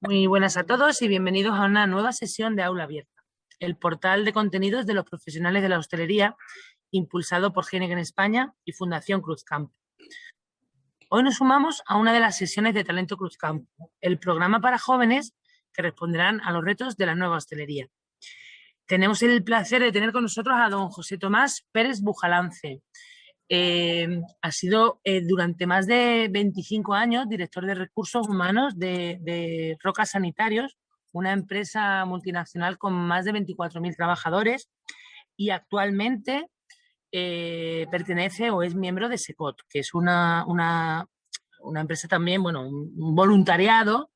Muy buenas a todos y bienvenidos a una nueva sesión de Aula Abierta, el portal de contenidos de los profesionales de la hostelería, impulsado por Heineken España y Fundación Cruzcampo. Hoy nos sumamos a una de las sesiones de Talento Cruzcampo, el programa para jóvenes que responderán a los retos de la nueva hostelería. Tenemos el placer de tener con nosotros a don José Tomás Pérez Bujalance. Ha sido durante más de 25 años director de recursos humanos de Rocas Sanitarios, una empresa multinacional con más de 24.000 trabajadores, y actualmente pertenece o es miembro de SECOT, que es una empresa también, bueno, un voluntariado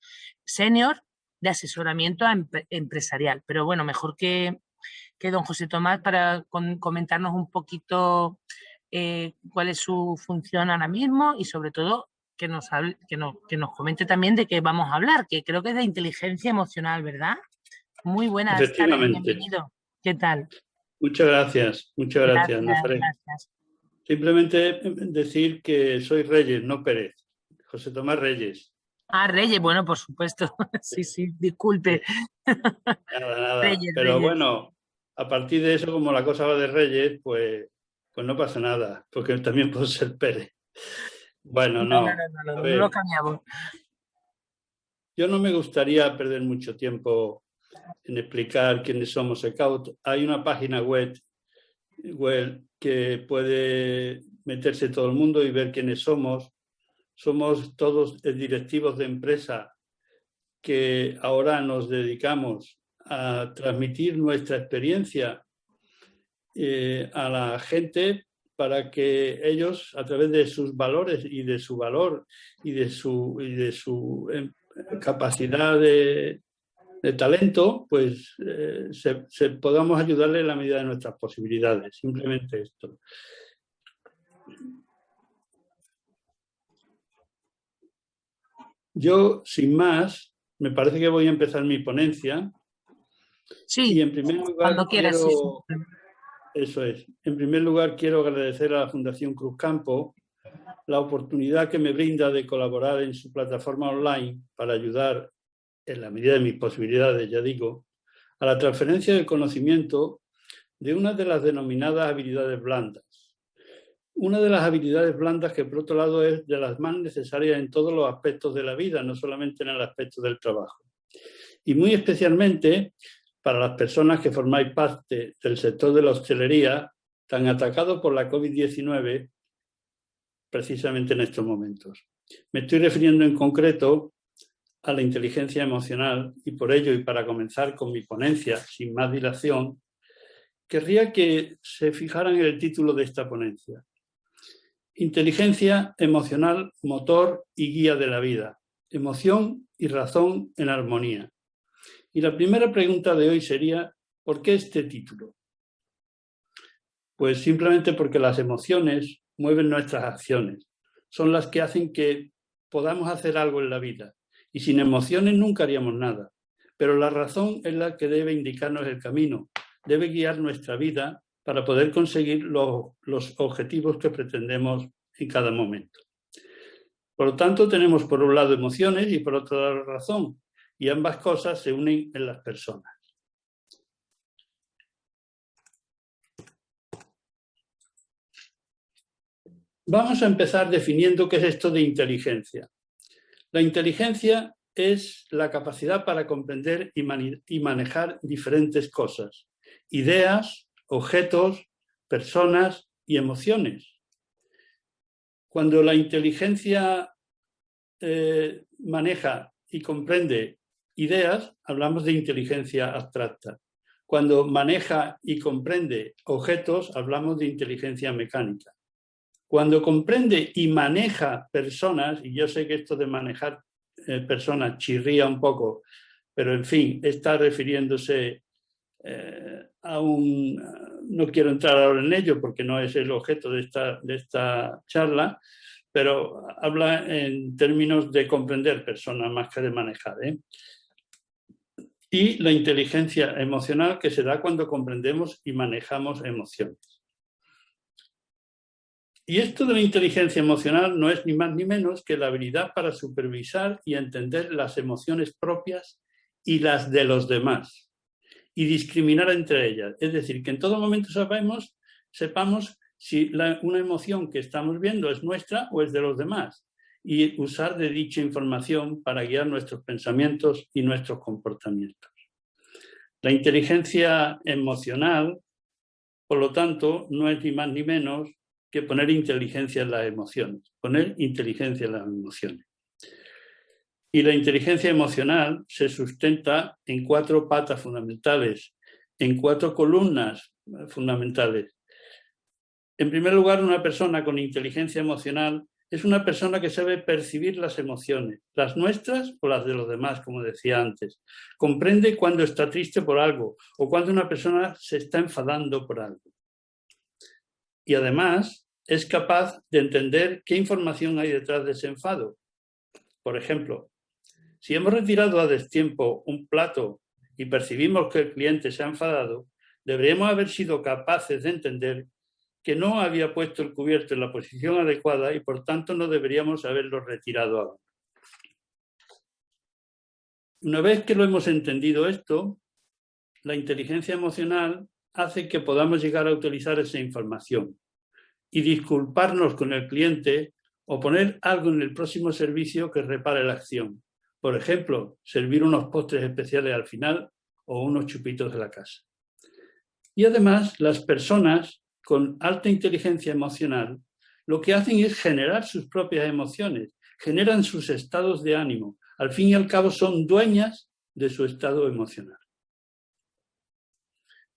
senior de asesoramiento empresarial. Pero bueno, mejor que don José Tomás para comentarnos un poquito cuál es su función ahora mismo y sobre todo que nos comente también de qué vamos a hablar, que creo que es de inteligencia emocional, ¿verdad? Muy buenas tardes, Efectivamente. bienvenido. ¿Qué tal? Muchas gracias, Nazaret. Gracias. Simplemente decir que soy Reyes, no Pérez. José Tomás Reyes. Ah, Reyes, bueno, por supuesto. Sí, disculpe. Nada. Reyes, Pero Reyes. bueno, a partir de eso, como la cosa va de Reyes, pues no pasa nada, porque también puedo ser Pérez. Bueno, no. A No lo ver, cambiamos. yo no me gustaría perder mucho tiempo en explicar quiénes somos Scout. Hay una página web que puede meterse todo el mundo y ver quiénes somos. Somos todos directivos de empresa que ahora nos dedicamos a transmitir nuestra experiencia a la gente para que ellos, a través de sus valores y de su valor y de su capacidad de talento, pues podamos ayudarle en la medida de nuestras posibilidades. Simplemente esto. Yo, sin más, me parece que voy a empezar mi ponencia. Sí, y en primer lugar cuando quieras. quiero... Sí. Eso es. En primer lugar, quiero agradecer a la Fundación Cruzcampo la oportunidad que me brinda de colaborar en su plataforma online para ayudar, en la medida de mis posibilidades, ya digo, a la transferencia del conocimiento de una de las denominadas habilidades blandas. Una de las habilidades blandas que, por otro lado, es de las más necesarias en todos los aspectos de la vida, no solamente en el aspecto del trabajo. Y muy especialmente para las personas que formáis parte del sector de la hostelería, tan atacado por la COVID-19 precisamente en estos momentos. Me estoy refiriendo en concreto a la inteligencia emocional y por ello, y para comenzar con mi ponencia, sin más dilación, querría que se fijaran en el título de esta ponencia. Inteligencia emocional, motor y guía de la vida. Emoción y razón en armonía. Y la primera pregunta de hoy sería, ¿por qué este título? Pues simplemente porque las emociones mueven nuestras acciones. Son las que hacen que podamos hacer algo en la vida. Y sin emociones nunca haríamos nada. Pero la razón es la que debe indicarnos el camino. Debe guiar nuestra vida para poder conseguir los objetivos que pretendemos en cada momento. Por lo tanto, tenemos por un lado emociones y por otro lado razón. Y ambas cosas se unen en las personas. Vamos a empezar definiendo qué es esto de inteligencia. La inteligencia es la capacidad para comprender y manejar diferentes cosas, ideas, objetos, personas y emociones. Cuando la inteligencia maneja y comprende ideas, hablamos de inteligencia abstracta. Cuando maneja y comprende objetos, hablamos de inteligencia mecánica. Cuando comprende y maneja personas, y yo sé que esto de manejar personas chirría un poco, pero en fin, está refiriéndose a un... No quiero entrar ahora en ello porque no es el objeto de esta charla, pero habla en términos de comprender personas más que de manejar. Y la inteligencia emocional que se da cuando comprendemos y manejamos emociones. Y esto de la inteligencia emocional no es ni más ni menos que la habilidad para supervisar y entender las emociones propias y las de los demás, y discriminar entre ellas. Es decir, que en todo momento sepamos si una emoción que estamos viendo es nuestra o es de los demás, y usar de dicha información para guiar nuestros pensamientos y nuestros comportamientos. La inteligencia emocional, por lo tanto, no es ni más ni menos que poner inteligencia en las emociones, poner inteligencia en las emociones. Y la inteligencia emocional se sustenta en 4 patas fundamentales, en 4 columnas fundamentales. En primer lugar, una persona con inteligencia emocional es una persona que sabe percibir las emociones, las nuestras o las de los demás, como decía antes. Comprende cuando está triste por algo o cuando una persona se está enfadando por algo. Y además es capaz de entender qué información hay detrás de ese enfado. Por ejemplo, si hemos retirado a destiempo un plato y percibimos que el cliente se ha enfadado, deberíamos haber sido capaces de entender que no había puesto el cubierto en la posición adecuada y por tanto no deberíamos haberlo retirado ahora. Una vez que lo hemos entendido esto, la inteligencia emocional hace que podamos llegar a utilizar esa información y disculparnos con el cliente o poner algo en el próximo servicio que repare la acción. Por ejemplo, servir unos postres especiales al final o unos chupitos de la casa. Y además, las personas con alta inteligencia emocional lo que hacen es generar sus propias emociones, generan sus estados de ánimo. Al fin y al cabo son dueñas de su estado emocional.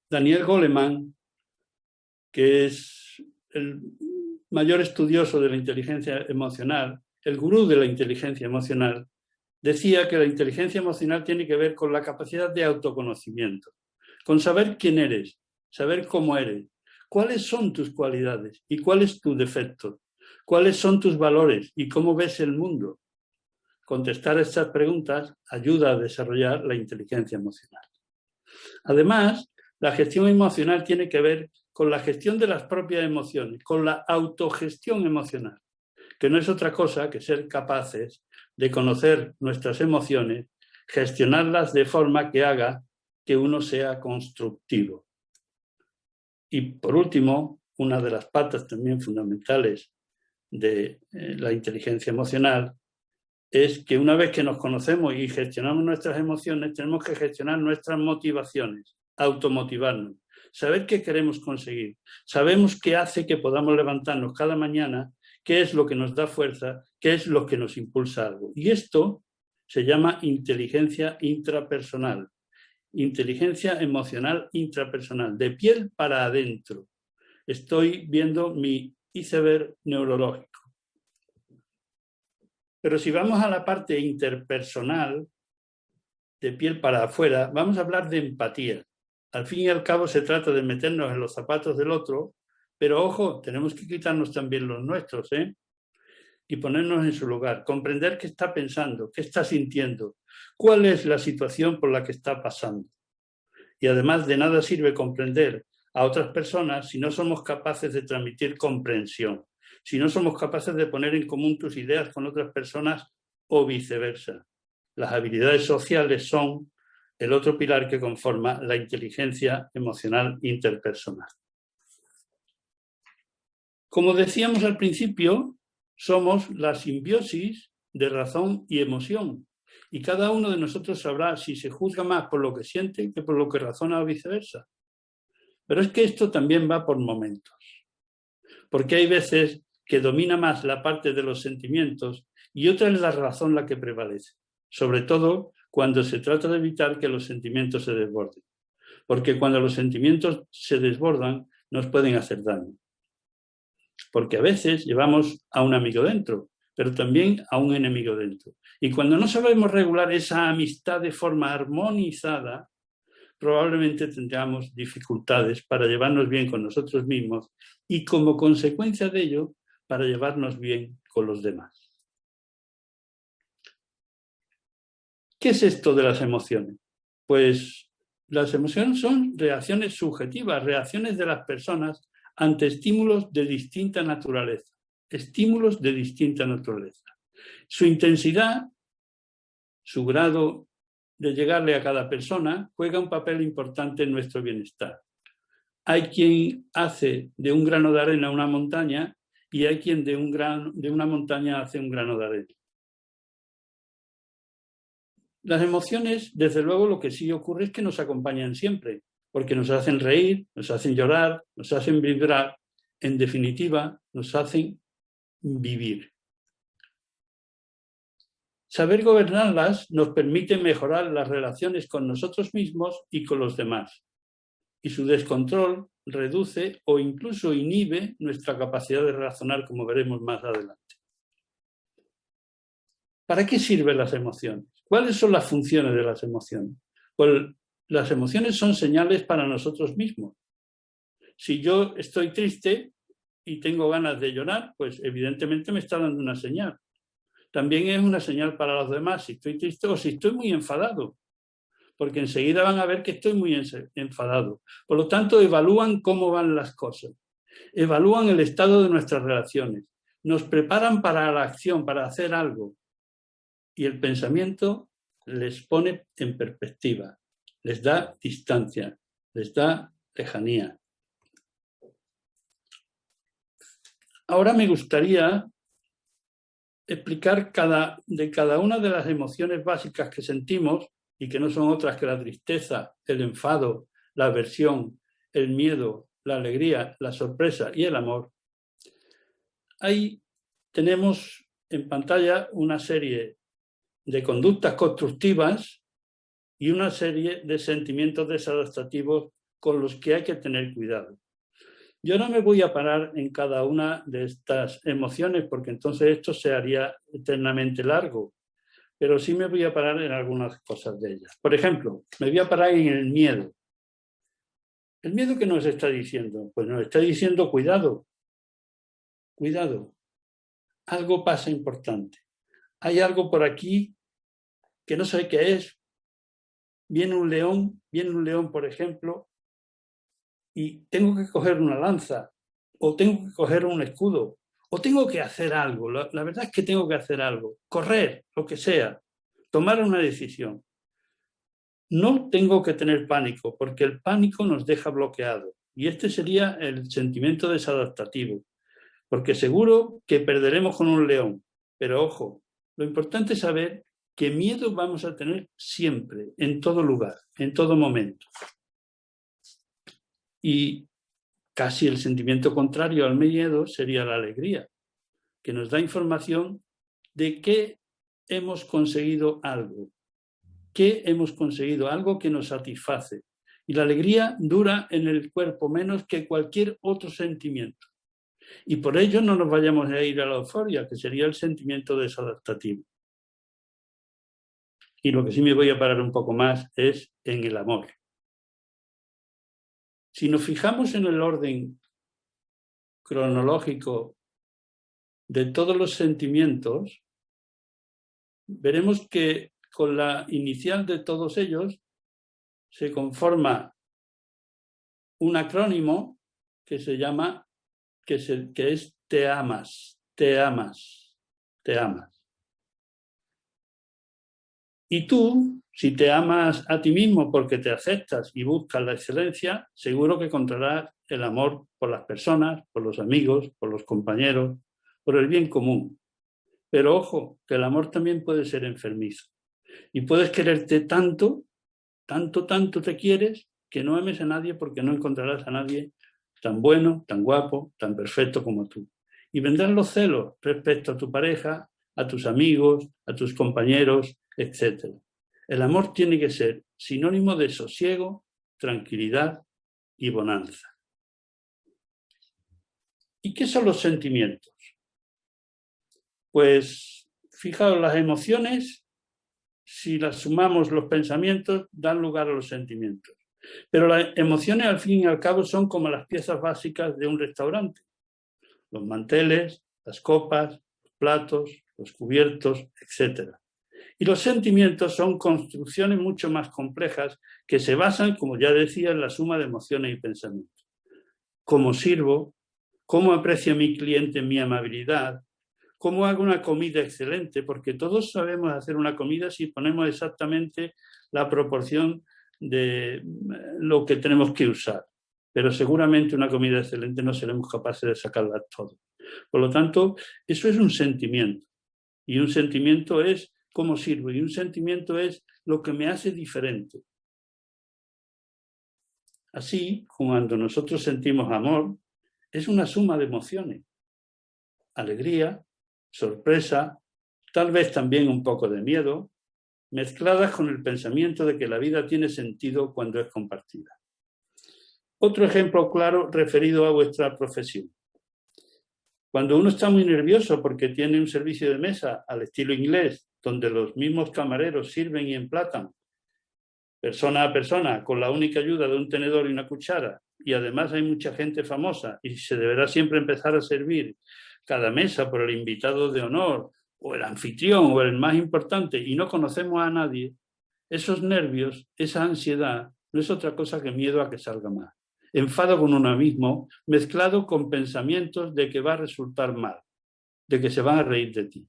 Daniel Goleman, que es el mayor estudioso de la inteligencia emocional, el gurú de la inteligencia emocional, decía que la inteligencia emocional tiene que ver con la capacidad de autoconocimiento, con saber quién eres, saber cómo eres, cuáles son tus cualidades y cuál es tu defecto, cuáles son tus valores y cómo ves el mundo. Contestar estas preguntas ayuda a desarrollar la inteligencia emocional. Además, la gestión emocional tiene que ver con la gestión de las propias emociones, con la autogestión emocional, que no es otra cosa que ser capaces de conocer nuestras emociones, gestionarlas de forma que haga que uno sea constructivo. Y por último, una de las patas también fundamentales de la inteligencia emocional es que una vez que nos conocemos y gestionamos nuestras emociones, tenemos que gestionar nuestras motivaciones, automotivarnos, saber qué queremos conseguir. Sabemos qué hace que podamos levantarnos cada mañana, qué es lo que nos da fuerza, qué es lo que nos impulsa a algo. Y esto se llama inteligencia intrapersonal, inteligencia emocional intrapersonal, de piel para adentro. Estoy viendo mi iceberg neurológico. Pero si vamos a la parte interpersonal, de piel para afuera, vamos a hablar de empatía. Al fin y al cabo se trata de meternos en los zapatos del otro, pero ojo, tenemos que quitarnos también los nuestros, y ponernos en su lugar, comprender qué está pensando, qué está sintiendo, cuál es la situación por la que está pasando. Y además de nada sirve comprender a otras personas si no somos capaces de transmitir comprensión, si no somos capaces de poner en común tus ideas con otras personas o viceversa. Las habilidades sociales son el otro pilar que conforma la inteligencia emocional interpersonal. Como decíamos al principio, somos la simbiosis de razón y emoción. Y cada uno de nosotros sabrá si se juzga más por lo que siente que por lo que razona o viceversa. Pero es que esto también va por momentos. Porque hay veces que domina más la parte de los sentimientos y otra es la razón la que prevalece. Sobre todo cuando se trata de evitar que los sentimientos se desborden. Porque cuando los sentimientos se desbordan, nos pueden hacer daño. Porque a veces llevamos a un amigo dentro, pero también a un enemigo dentro. Y cuando no sabemos regular esa amistad de forma armonizada, probablemente tengamos dificultades para llevarnos bien con nosotros mismos y como consecuencia de ello, para llevarnos bien con los demás. ¿Qué es esto de las emociones? Pues las emociones son reacciones subjetivas, reacciones de las personas ante estímulos de distinta naturaleza. Estímulos de distinta naturaleza. Su intensidad, su grado de llegarle a cada persona, juega un papel importante en nuestro bienestar. Hay quien hace de un grano de arena una montaña y hay quien de una montaña hace un grano de arena. Las emociones, desde luego, lo que sí ocurre es que nos acompañan siempre, porque nos hacen reír, nos hacen llorar, nos hacen vibrar, en definitiva, nos hacen vivir. Saber gobernarlas nos permite mejorar las relaciones con nosotros mismos y con los demás. Y su descontrol reduce o incluso inhibe nuestra capacidad de razonar, como veremos más adelante. ¿Para qué sirven las emociones? ¿Cuáles son las funciones de las emociones? Pues las emociones son señales para nosotros mismos. Si yo estoy triste y tengo ganas de llorar, pues evidentemente me está dando una señal. También es una señal para los demás si estoy triste o si estoy muy enfadado, porque enseguida van a ver que estoy muy enfadado. Por lo tanto, evalúan cómo van las cosas, evalúan el estado de nuestras relaciones, nos preparan para la acción, para hacer algo. Y el pensamiento les pone en perspectiva, les da distancia, les da lejanía. Ahora me gustaría explicar de cada una de las emociones básicas que sentimos, y que no son otras que la tristeza, el enfado, la aversión, el miedo, la alegría, la sorpresa y el amor. Ahí tenemos en pantalla una serie de conductas constructivas y una serie de sentimientos desadaptativos con los que hay que tener cuidado. Yo no me voy a parar en cada una de estas emociones porque entonces esto se haría eternamente largo, pero sí me voy a parar en algunas cosas de ellas. Por ejemplo, me voy a parar en el miedo. ¿El miedo qué nos está diciendo? Pues nos está diciendo cuidado, cuidado, algo pasa importante. Hay algo por aquí que no sé qué es. Viene un león, por ejemplo, y tengo que coger una lanza, o tengo que coger un escudo, o tengo que hacer algo. La verdad es que tengo que hacer algo, correr, lo que sea, tomar una decisión. No tengo que tener pánico, porque el pánico nos deja bloqueados. Y este sería el sentimiento desadaptativo, porque seguro que perderemos con un león. Pero ojo, lo importante es saber que miedo vamos a tener siempre, en todo lugar, en todo momento. Y casi el sentimiento contrario al miedo sería la alegría, que nos da información de que hemos conseguido algo, algo que nos satisface. Y la alegría dura en el cuerpo menos que cualquier otro sentimiento. Y por ello no nos vayamos a ir a la euforia, que sería el sentimiento desadaptativo. Y lo que sí me voy a parar un poco más es en el amor. Si nos fijamos en el orden cronológico de todos los sentimientos, veremos que con la inicial de todos ellos se conforma un acrónimo que se llama, que es te amas, te amas, te amas. Y tú, si te amas a ti mismo porque te aceptas y buscas la excelencia, seguro que encontrarás el amor por las personas, por los amigos, por los compañeros, por el bien común. Pero ojo, que el amor también puede ser enfermizo. Y puedes quererte tanto, tanto, tanto te quieres, que no ames a nadie porque no encontrarás a nadie tan bueno, tan guapo, tan perfecto como tú. Y vendrán los celos respecto a tu pareja, a tus amigos, a tus compañeros, etc. El amor tiene que ser sinónimo de sosiego, tranquilidad y bonanza. ¿Y qué son los sentimientos? Pues, fijaos, las emociones, si las sumamos los pensamientos, dan lugar a los sentimientos. Pero las emociones, al fin y al cabo, son como las piezas básicas de un restaurante. Los manteles, las copas, los platos, los cubiertos, etc. Y los sentimientos son construcciones mucho más complejas que se basan, como ya decía, en la suma de emociones y pensamientos. cómo sirvo, cómo aprecia mi cliente mi amabilidad, cómo hago una comida excelente, porque todos sabemos hacer una comida si ponemos exactamente la proporción de lo que tenemos que usar. Pero seguramente una comida excelente no seremos capaces de sacarla todo. Por lo tanto, eso es un sentimiento. Y un sentimiento es cómo sirvo. Y un sentimiento es lo que me hace diferente. Así, cuando nosotros sentimos amor, es una suma de emociones. Alegría, sorpresa, tal vez también un poco de miedo, mezcladas con el pensamiento de que la vida tiene sentido cuando es compartida. Otro ejemplo claro referido a vuestra profesión. Cuando uno está muy nervioso porque tiene un servicio de mesa al estilo inglés, donde los mismos camareros sirven y emplatan, persona a persona, con la única ayuda de un tenedor y una cuchara, y además hay mucha gente famosa y se deberá siempre empezar a servir cada mesa por el invitado de honor o el anfitrión o el más importante y no conocemos a nadie, esos nervios, esa ansiedad, no es otra cosa que miedo a que salga mal. Enfado con uno mismo, mezclado con pensamientos de que va a resultar mal, de que se van a reír de ti.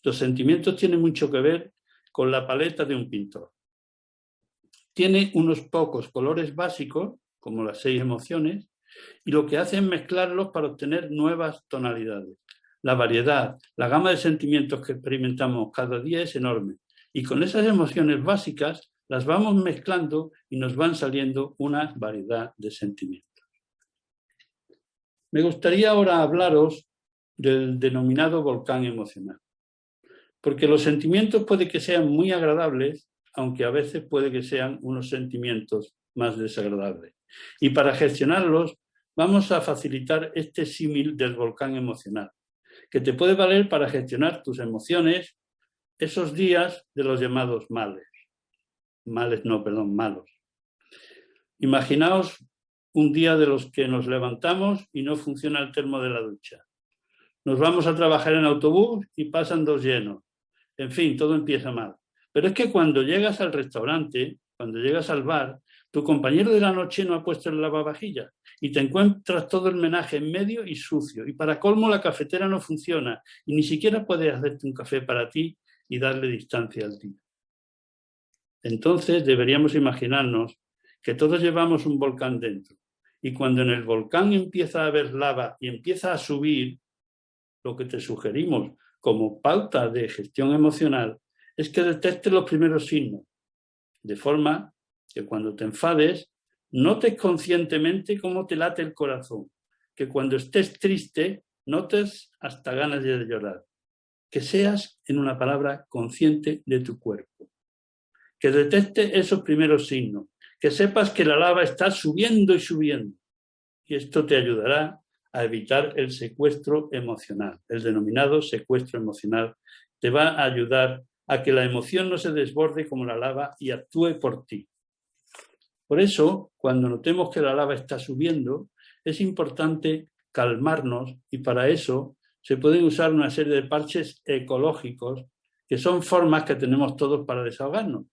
Los sentimientos tienen mucho que ver con la paleta de un pintor. Tiene unos pocos colores básicos, como las 6 emociones, y lo que hace es mezclarlos para obtener nuevas tonalidades. La variedad, la gama de sentimientos que experimentamos cada día es enorme. Y con esas emociones básicas las vamos mezclando y nos van saliendo una variedad de sentimientos. Me gustaría ahora hablaros del denominado volcán emocional. Porque los sentimientos puede que sean muy agradables, aunque a veces puede que sean unos sentimientos más desagradables. Y para gestionarlos vamos a facilitar este símil del volcán emocional, que te puede valer para gestionar tus emociones esos días de los llamados males. Malos. Imaginaos un día de los que nos levantamos y no funciona el termo de la ducha. Nos vamos a trabajar en autobús y pasan 2 llenos. En fin, todo empieza mal. Pero es que cuando llegas al restaurante, cuando llegas al bar, tu compañero de la noche no ha puesto el lavavajillas y te encuentras todo el menaje en medio y sucio. Y para colmo la cafetera no funciona y ni siquiera puedes hacerte un café para ti y darle distancia al día. Entonces deberíamos imaginarnos que todos llevamos un volcán dentro y cuando en el volcán empieza a haber lava y empieza a subir, lo que te sugerimos como pauta de gestión emocional es que detectes los primeros signos, de forma que cuando te enfades notes conscientemente cómo te late el corazón, que cuando estés triste notes hasta ganas de llorar, que seas, en una palabra, consciente de tu cuerpo, que detectes esos primeros signos, que sepas que la lava está subiendo y subiendo, y esto te ayudará a evitar el secuestro emocional. El denominado secuestro emocional te va a ayudar a que la emoción no se desborde como la lava y actúe por ti. Por eso, cuando notemos que la lava está subiendo, es importante calmarnos y para eso se pueden usar una serie de parches ecológicos que son formas que tenemos todos para desahogarnos.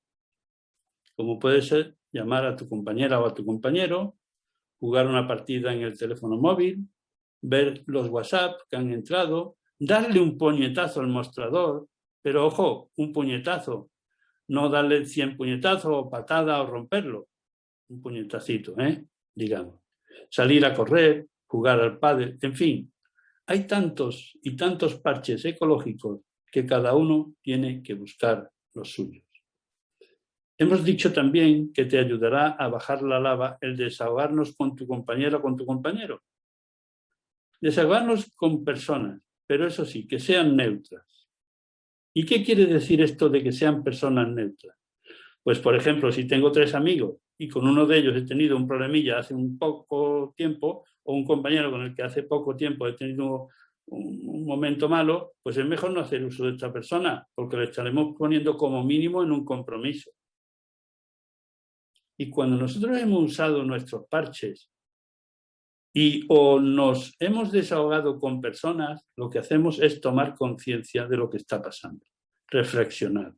Como puede ser llamar a tu compañera o a tu compañero, jugar una partida en el teléfono móvil, ver los WhatsApp que han entrado, darle un puñetazo al mostrador, pero ojo, un puñetazo, no darle 100 puñetazos o patada o romperlo, un puñetacito, digamos. Salir a correr, jugar al pádel, en fin, hay tantos y tantos parches ecológicos que cada uno tiene que buscar los suyos. Hemos dicho también que te ayudará a bajar la lava el desahogarnos con tu compañera o con tu compañero. Desahogarnos con personas, pero eso sí, que sean neutras. ¿Y qué quiere decir esto de que sean personas neutras? Pues, por ejemplo, si tengo 3 amigos y con uno de ellos he tenido un problemilla hace un poco tiempo, o un compañero con el que hace poco tiempo he tenido un momento malo, pues es mejor no hacer uso de esta persona, porque le estaremos poniendo como mínimo en un compromiso. Y cuando nosotros hemos usado nuestros parches y o nos hemos desahogado con personas, lo que hacemos es tomar conciencia de lo que está pasando, reflexionar.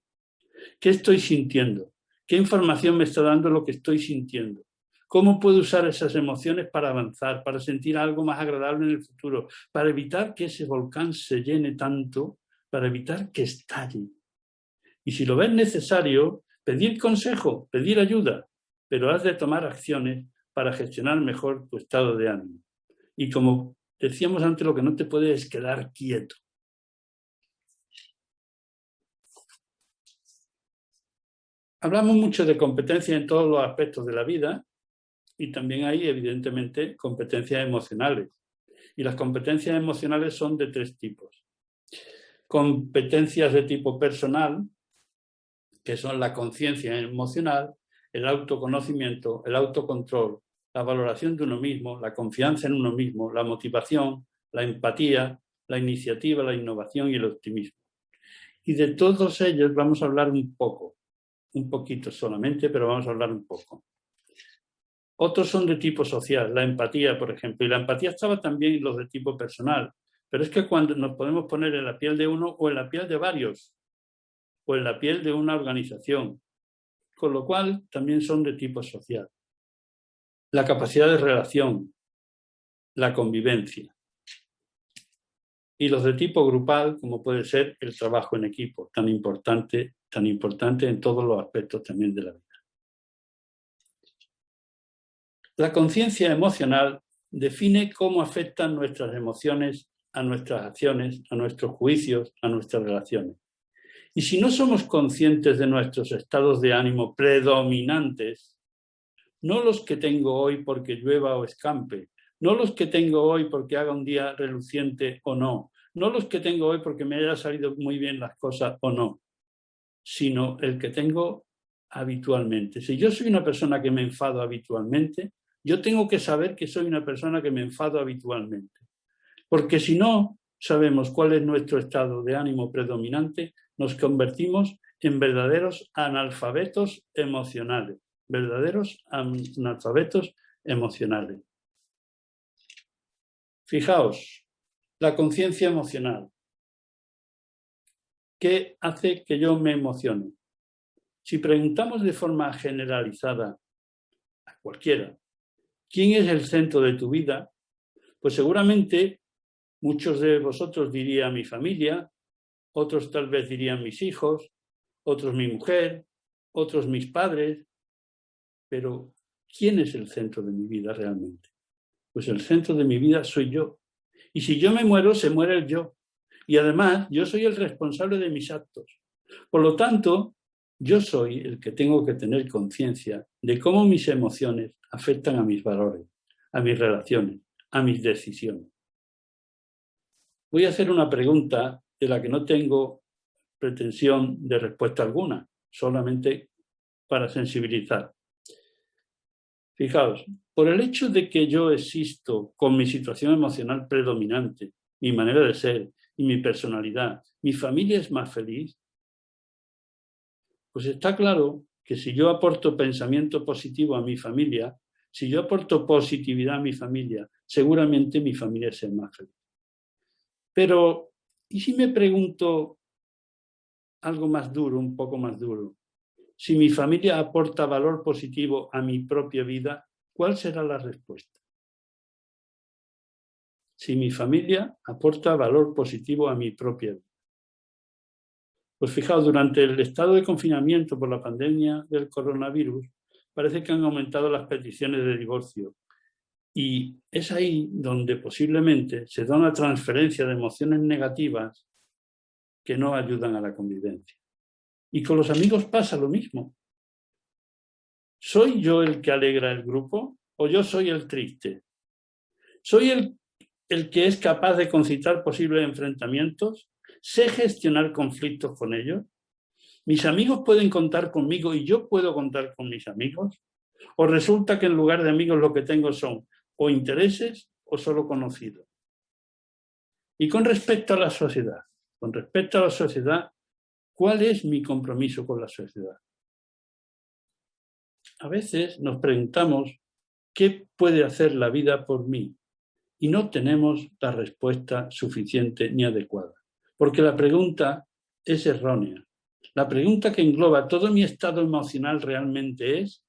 ¿Qué estoy sintiendo? ¿Qué información me está dando lo que estoy sintiendo? ¿Cómo puedo usar esas emociones para avanzar, para sentir algo más agradable en el futuro, para evitar que ese volcán se llene tanto, para evitar que estalle? Y si lo ves necesario, pedir consejo, pedir ayuda, pero has de tomar acciones para gestionar mejor tu estado de ánimo. Y como decíamos antes, lo que no te puede es quedar quieto. Hablamos mucho de competencias en todos los aspectos de la vida y también hay, evidentemente, competencias emocionales. Y las competencias emocionales son de 3 tipos. Competencias de tipo personal, que son la conciencia emocional, el autoconocimiento, el autocontrol, la valoración de uno mismo, la confianza en uno mismo, la motivación, la empatía, la iniciativa, la innovación y el optimismo. Y de todos ellos vamos a hablar un poquito solamente, pero vamos a hablar un poco. Otros son de tipo social, la empatía, por ejemplo, y la empatía estaba también en los de tipo personal, pero es que cuando nos podemos poner en la piel de uno o en la piel de varios, o en la piel de una organización, con lo cual también son de tipo social. La capacidad de relación, la convivencia. Y los de tipo grupal, como puede ser el trabajo en equipo, tan importante en todos los aspectos también de la vida. La conciencia emocional define cómo afectan nuestras emociones a nuestras acciones, a nuestros juicios, a nuestras relaciones. Y si no somos conscientes de nuestros estados de ánimo predominantes, no los que tengo hoy porque llueva o escampe, no los que tengo hoy porque haga un día reluciente o no, no los que tengo hoy porque me haya salido muy bien las cosas o no, sino el que tengo habitualmente. Si yo soy una persona que me enfado habitualmente, yo tengo que saber que soy una persona que me enfado habitualmente. Porque si no sabemos cuál es nuestro estado de ánimo predominante, nos convertimos en verdaderos analfabetos emocionales. Verdaderos analfabetos emocionales. Fijaos, la conciencia emocional. ¿Qué hace que yo me emocione? Si preguntamos de forma generalizada a cualquiera, ¿quién es el centro de tu vida? Pues seguramente muchos de vosotros dirían mi familia, otros tal vez dirían mis hijos, otros mi mujer, otros mis padres. Pero, ¿quién es el centro de mi vida realmente? Pues el centro de mi vida soy yo. Y si yo me muero, se muere el yo. Y además, yo soy el responsable de mis actos. Por lo tanto, yo soy el que tengo que tener conciencia de cómo mis emociones afectan a mis valores, a mis relaciones, a mis decisiones. Voy a hacer una pregunta de la que no tengo pretensión de respuesta alguna, solamente para sensibilizar. Fijaos, por el hecho de que yo existo con mi situación emocional predominante, mi manera de ser y mi personalidad, ¿mi familia es más feliz? Pues está claro que si yo aporto pensamiento positivo a mi familia, si yo aporto positividad a mi familia, seguramente mi familia será más feliz. Pero, ¿y si me pregunto algo más duro, un poco más duro? Si mi familia aporta valor positivo a mi propia vida, ¿cuál será la respuesta? Si mi familia aporta valor positivo a mi propia vida. Pues fijaos, durante el estado de confinamiento por la pandemia del coronavirus, parece que han aumentado las peticiones de divorcio. Y es ahí donde posiblemente se da una transferencia de emociones negativas que no ayudan a la convivencia. Y con los amigos pasa lo mismo. ¿Soy yo el que alegra el grupo o yo soy el triste? ¿Soy el que es capaz de concitar posibles enfrentamientos? ¿Sé gestionar conflictos con ellos? ¿Mis amigos pueden contar conmigo y yo puedo contar con mis amigos? ¿O resulta que en lugar de amigos lo que tengo son o intereses o solo conocidos? Y con respecto a la sociedad, ¿cuál es mi compromiso con la sociedad? A veces nos preguntamos ¿qué puede hacer la vida por mí? Y no tenemos la respuesta suficiente ni adecuada, porque la pregunta es errónea. La pregunta que engloba todo mi estado emocional realmente es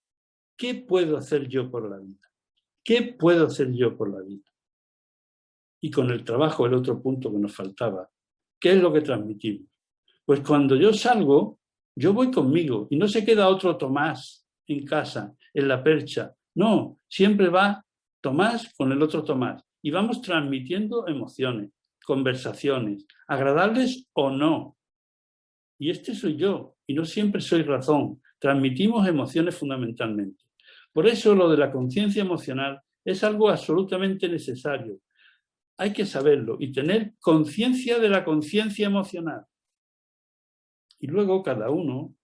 ¿qué puedo hacer yo por la vida? ¿Qué puedo hacer yo por la vida? Y con el trabajo, el otro punto que nos faltaba, ¿qué es lo que transmitimos? Pues cuando yo salgo, yo voy conmigo y no se queda otro Tomás en casa, en la percha. No, siempre va Tomás con el otro Tomás y vamos transmitiendo emociones, conversaciones, agradables o no. Y este soy yo y no siempre soy razón. Transmitimos emociones fundamentalmente. Por eso lo de la conciencia emocional es algo absolutamente necesario. Hay que saberlo y tener conciencia de la conciencia emocional. Y luego cada uno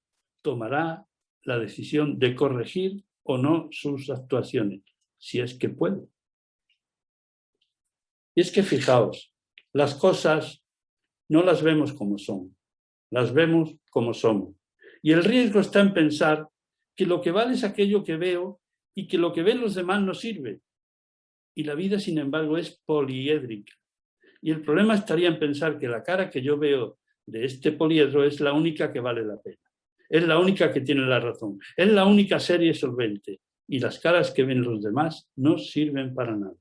tomará la decisión de corregir o no sus actuaciones, si es que puede. Y es que fijaos, las cosas no las vemos como son, las vemos como somos. Y el riesgo está en pensar que lo que vale es aquello que veo y que lo que ven los demás no sirve. Y la vida, sin embargo, es poliédrica. Y el problema estaría en pensar que la cara que yo veo de este poliedro es la única que vale la pena. Es la única que tiene la razón. Es la única serie solvente. Y las caras que ven los demás no sirven para nada.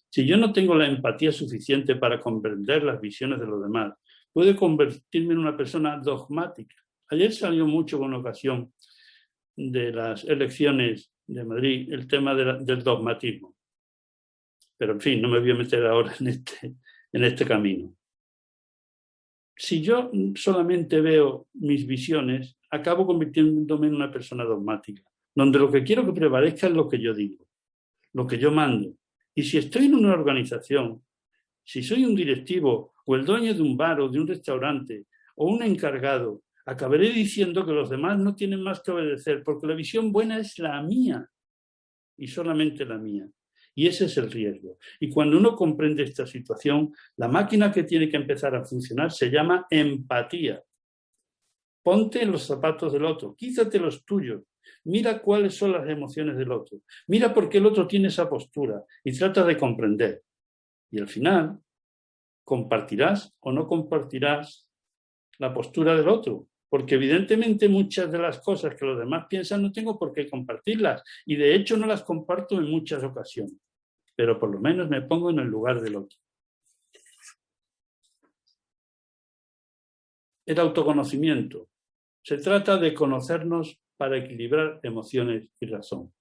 Si yo no tengo la empatía suficiente para comprender las visiones de los demás, puedo convertirme en una persona dogmática. Ayer salió mucho con ocasión de las elecciones de Madrid el tema del dogmatismo. Pero, en fin, no me voy a meter ahora en este camino. Si yo solamente veo mis visiones, acabo convirtiéndome en una persona dogmática, donde lo que quiero que prevalezca es lo que yo digo, lo que yo mando. Y si estoy en una organización, si soy un directivo o el dueño de un bar o de un restaurante o un encargado, acabaré diciendo que los demás no tienen más que obedecer, porque la visión buena es la mía y solamente la mía. Y ese es el riesgo. Y cuando uno comprende esta situación, la máquina que tiene que empezar a funcionar se llama empatía. Ponte en los zapatos del otro, quítate los tuyos, mira cuáles son las emociones del otro, mira por qué el otro tiene esa postura y trata de comprender. Y al final, compartirás o no compartirás la postura del otro. Porque evidentemente muchas de las cosas que los demás piensan no tengo por qué compartirlas. Y de hecho no las comparto en muchas ocasiones. Pero por lo menos me pongo en el lugar del otro. El autoconocimiento. Se trata de conocernos para equilibrar emociones y razón.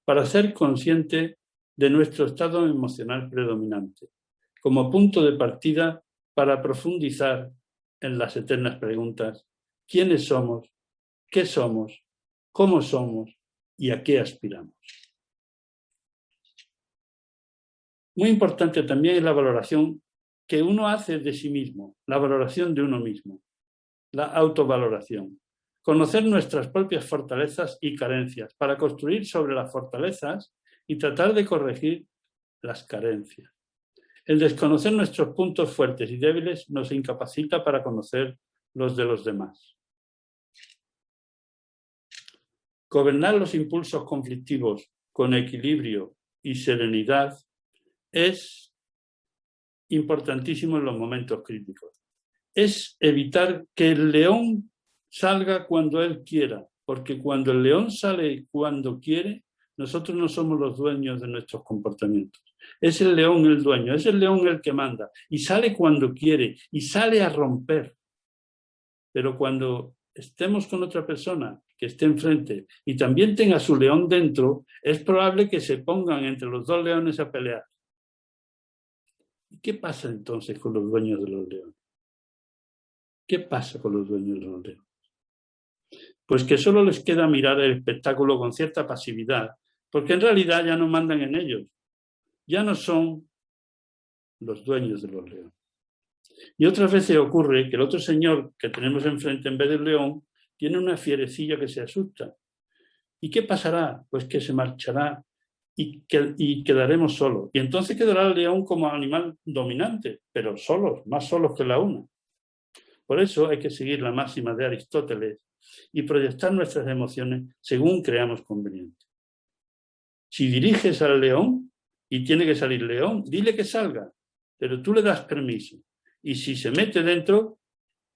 Para ser consciente de nuestro estado emocional predominante. Como punto de partida para profundizar en las eternas preguntas: ¿quiénes somos? ¿Qué somos? ¿Cómo somos? ¿Y a qué aspiramos? Muy importante también es la valoración que uno hace de sí mismo, la valoración de uno mismo, la autovaloración. Conocer nuestras propias fortalezas y carencias para construir sobre las fortalezas y tratar de corregir las carencias. El desconocer nuestros puntos fuertes y débiles nos incapacita para conocer los de los demás. Gobernar los impulsos conflictivos con equilibrio y serenidad es importantísimo en los momentos críticos. Es evitar que el león salga cuando él quiera, porque cuando el león sale cuando quiere, nosotros no somos los dueños de nuestros comportamientos. Es el león el dueño, es el león el que manda, y sale cuando quiere, y sale a romper. Pero cuando estemos con otra persona que esté enfrente y también tenga su león dentro, es probable que se pongan entre los dos leones a pelear. ¿Y qué pasa entonces con los dueños de los leones? ¿Qué pasa con los dueños de los leones? Pues que solo les queda mirar el espectáculo con cierta pasividad, porque en realidad ya no mandan en ellos, ya no son los dueños de los leones. Y otras veces ocurre que el otro señor que tenemos enfrente en vez del león tiene una fierecilla que se asusta. ¿Y qué pasará? Pues que se marchará y quedaremos solos. Y entonces quedará el león como animal dominante, pero solos, más solos que la una. Por eso hay que seguir la máxima de Aristóteles y proyectar nuestras emociones según creamos conveniente. Si diriges al león y tiene que salir león, dile que salga, pero tú le das permiso. Y si se mete dentro,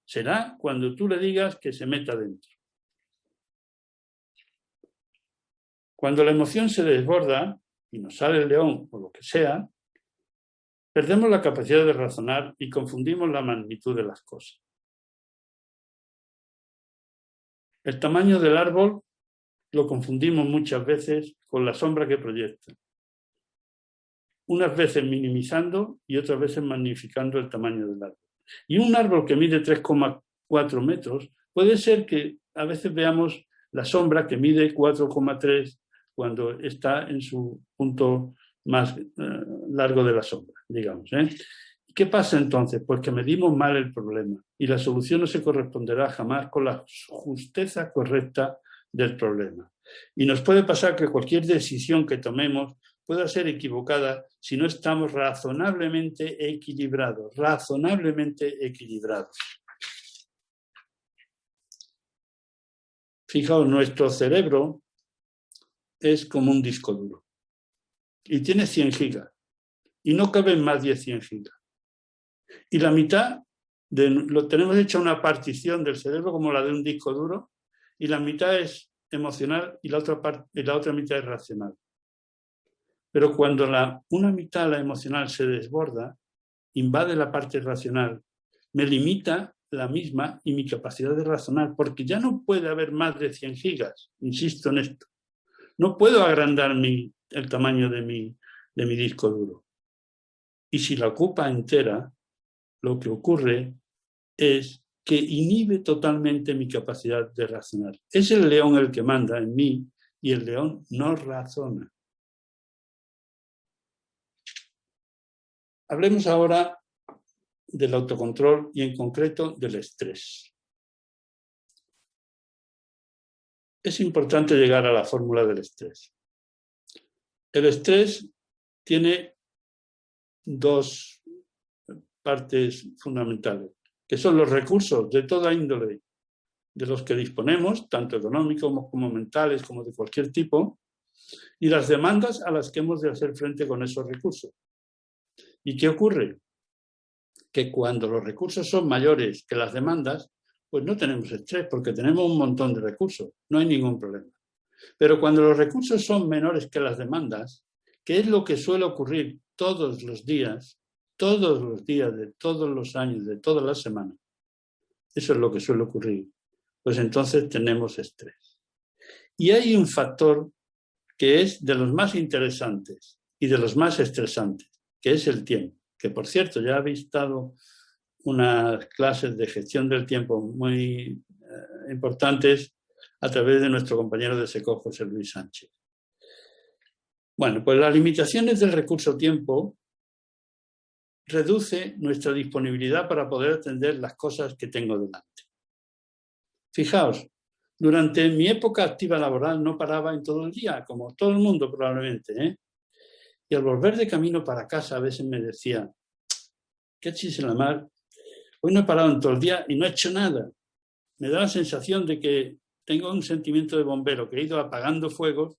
será cuando tú le digas que se meta dentro. Cuando la emoción se desborda y nos sale el león o lo que sea, perdemos la capacidad de razonar y confundimos la magnitud de las cosas. El tamaño del árbol lo confundimos muchas veces con la sombra que proyecta. Unas veces minimizando y otras veces magnificando el tamaño del árbol. Y un árbol que mide 3,4 metros, puede ser que a veces veamos la sombra que mide 4,3 cuando está en su punto más largo de la sombra, digamos. ¿Qué pasa entonces? Pues que medimos mal el problema y la solución no se corresponderá jamás con la justeza correcta del problema. Y nos puede pasar que cualquier decisión que tomemos pueda ser equivocada si no estamos razonablemente equilibrados. Fijaos, nuestro cerebro es como un disco duro y tiene 100 gigas y no caben más de 100 gigas. Y la mitad, lo tenemos hecha una partición del cerebro como la de un disco duro y la mitad es emocional y la otra mitad es racional. Pero cuando una mitad, la emocional, se desborda, invade la parte racional, me limita la misma y mi capacidad de razonar, porque ya no puede haber más de 100 gigas, insisto en esto. No puedo agrandar el tamaño de mi disco duro. Y si la ocupa entera, lo que ocurre es que inhibe totalmente mi capacidad de razonar. Es el león el que manda en mí y el león no razona. Hablemos ahora del autocontrol y en concreto del estrés. Es importante llegar a la fórmula del estrés. El estrés tiene dos partes fundamentales, que son los recursos de toda índole de los que disponemos, tanto económicos como mentales, como de cualquier tipo, y las demandas a las que hemos de hacer frente con esos recursos. ¿Y qué ocurre? Que cuando los recursos son mayores que las demandas, pues no tenemos estrés porque tenemos un montón de recursos, no hay ningún problema. Pero cuando los recursos son menores que las demandas, que es lo que suele ocurrir todos los días de todos los años, de todas las semanas, eso es lo que suele ocurrir, pues entonces tenemos estrés. Y hay un factor que es de los más interesantes y de los más estresantes, que es el tiempo, que por cierto ya habéis dado unas clases de gestión del tiempo muy importantes a través de nuestro compañero de SECO, José Luis Sánchez. Bueno, pues las limitaciones del recurso tiempo reduce nuestra disponibilidad para poder atender las cosas que tengo delante. Fijaos, durante mi época activa laboral no paraba en todo el día, como todo el mundo probablemente, Y al volver de camino para casa a veces me decía, qué chis en la mar, hoy no he parado en todo el día y no he hecho nada. Me da la sensación de que tengo un sentimiento de bombero, que he ido apagando fuegos,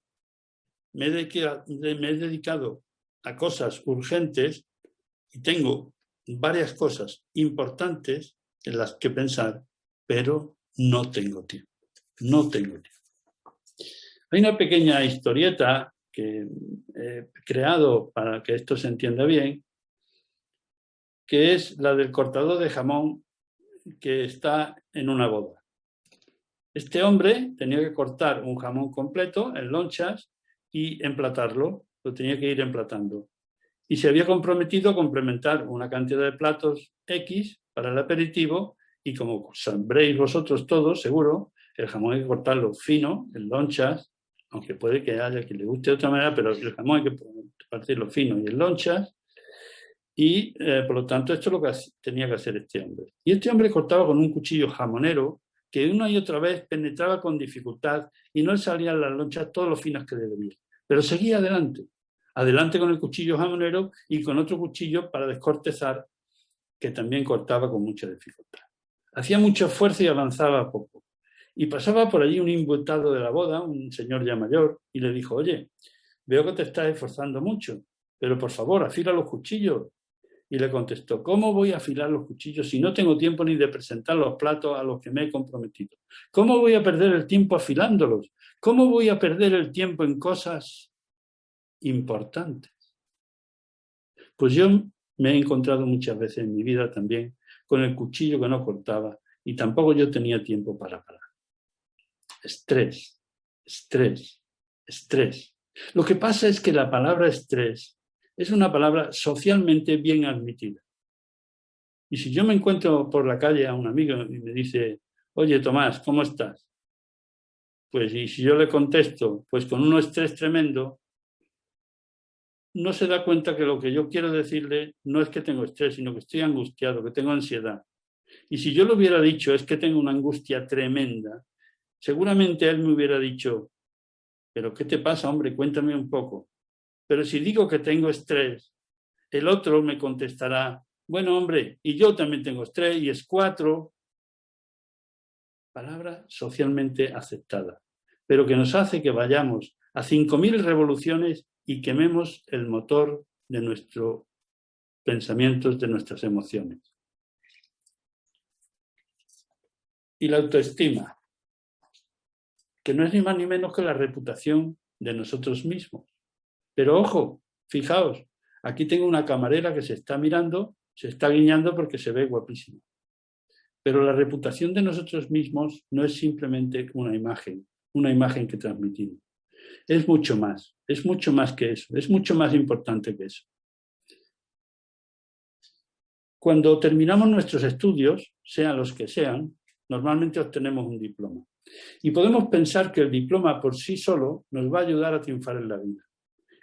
me he dedicado a cosas urgentes y tengo varias cosas importantes en las que pensar, pero no tengo tiempo. Hay una pequeña historieta que he creado para que esto se entienda bien, que es la del cortador de jamón que está en una boda. Este hombre tenía que cortar un jamón completo en lonchas y emplatarlo, lo tenía que ir emplatando. Y se había comprometido a complementar una cantidad de platos X para el aperitivo y como sabréis vosotros todos, seguro, el jamón hay que cortarlo fino, en lonchas, aunque puede que haya quien le guste de otra manera, pero el jamón hay que partirlo fino y en lonchas. Y por lo tanto esto es lo que tenía que hacer este hombre. Y este hombre cortaba con un cuchillo jamonero que una y otra vez penetraba con dificultad y no le salían las lonchas todos los finos que debía. Pero seguía adelante con el cuchillo jamonero y con otro cuchillo para descortezar que también cortaba con mucha dificultad. Hacía mucho esfuerzo y avanzaba poco. Y pasaba por allí un invitado de la boda, un señor ya mayor, y le dijo, oye, veo que te estás esforzando mucho, pero por favor, afila los cuchillos. Y le contestó, ¿cómo voy a afilar los cuchillos si no tengo tiempo ni de presentar los platos a los que me he comprometido? ¿Cómo voy a perder el tiempo afilándolos? ¿Cómo voy a perder el tiempo en cosas importantes? Pues yo me he encontrado muchas veces en mi vida también con el cuchillo que no cortaba y tampoco yo tenía tiempo para parar. Estrés, estrés, estrés. Lo que pasa es que la palabra estrés es una palabra socialmente bien admitida. Y si yo me encuentro por la calle a un amigo y me dice, oye Tomás, ¿cómo estás? Pues y si yo le contesto, pues con un estrés tremendo, no se da cuenta que lo que yo quiero decirle no es que tengo estrés, sino que estoy angustiado, que tengo ansiedad. Y si yo le hubiera dicho, es que tengo una angustia tremenda, seguramente él me hubiera dicho, pero ¿qué te pasa, hombre? Cuéntame un poco. Pero si digo que tengo estrés, el otro me contestará, bueno, hombre, y yo también tengo estrés y es 4. Palabra socialmente aceptada, pero que nos hace que vayamos a 5.000 revoluciones y quememos el motor de nuestros pensamientos, de nuestras emociones. Y la autoestima, que no es ni más ni menos que la reputación de nosotros mismos. Pero ojo, fijaos, aquí tengo una camarera que se está mirando, se está guiñando porque se ve guapísima. Pero la reputación de nosotros mismos no es simplemente una imagen que transmitimos. Es mucho más que eso, es mucho más importante que eso. Cuando terminamos nuestros estudios, sean los que sean, normalmente obtenemos un diploma. Y podemos pensar que el diploma por sí solo nos va a ayudar a triunfar en la vida.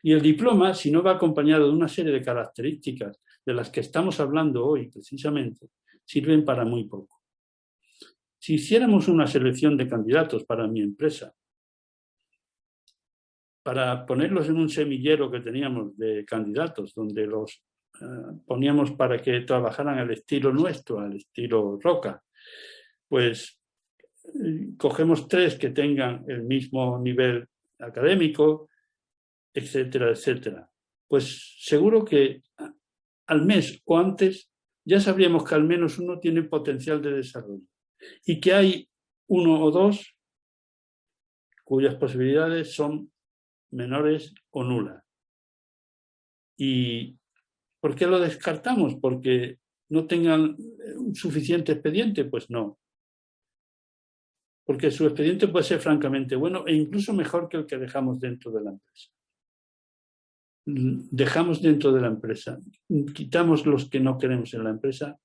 Y el diploma, si no va acompañado de una serie de características de las que estamos hablando hoy precisamente, sirven para muy poco. Si hiciéramos una selección de candidatos para mi empresa, para ponerlos en un semillero que teníamos de candidatos, donde los poníamos para que trabajaran al estilo nuestro, al estilo Roca, pues cogemos 3 que tengan el mismo nivel académico, etcétera, etcétera. Pues seguro que al mes o antes ya sabríamos que al menos uno tiene potencial de desarrollo y que hay 1 o 2 cuyas posibilidades son menores o nulas. ¿Y por qué lo descartamos? ¿Porque no tengan un suficiente expediente? Pues no. Porque su expediente puede ser francamente bueno e incluso mejor que el que dejamos dentro de la empresa. Dejamos dentro de la empresa, quitamos los que no queremos en la empresa